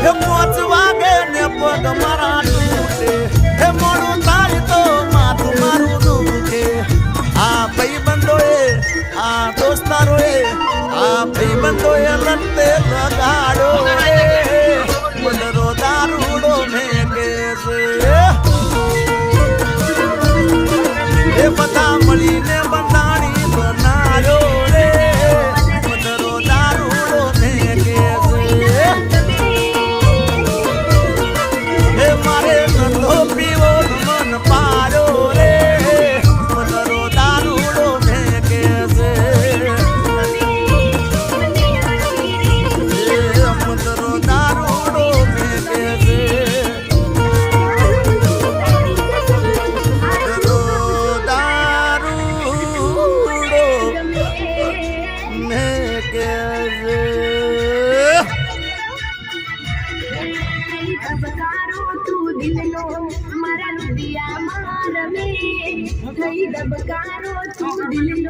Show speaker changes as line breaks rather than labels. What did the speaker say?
હે 5 વાગે ને પગ મારા તૂટે હે મોડું થાય તો માથું મારું દુખે આ ભાઈબંધોએ આ દોસ્તારોએ આ ભાઈબંધોએ લતે લગાડો મનરો દારૂડો મેકે છે એ બધા મળીને બંધાણી બનાવ્યો રે મનરો દારૂડો મેકે છે એ મારે ધંધો પીવો મન પાડ્યો રે મનરો દારૂડો મેકે છે મનરો દારૂડો મેકે છે
ધબકારો તું દિલનો મારા રુદિયામાં રમે ધબકારો તું દિલનો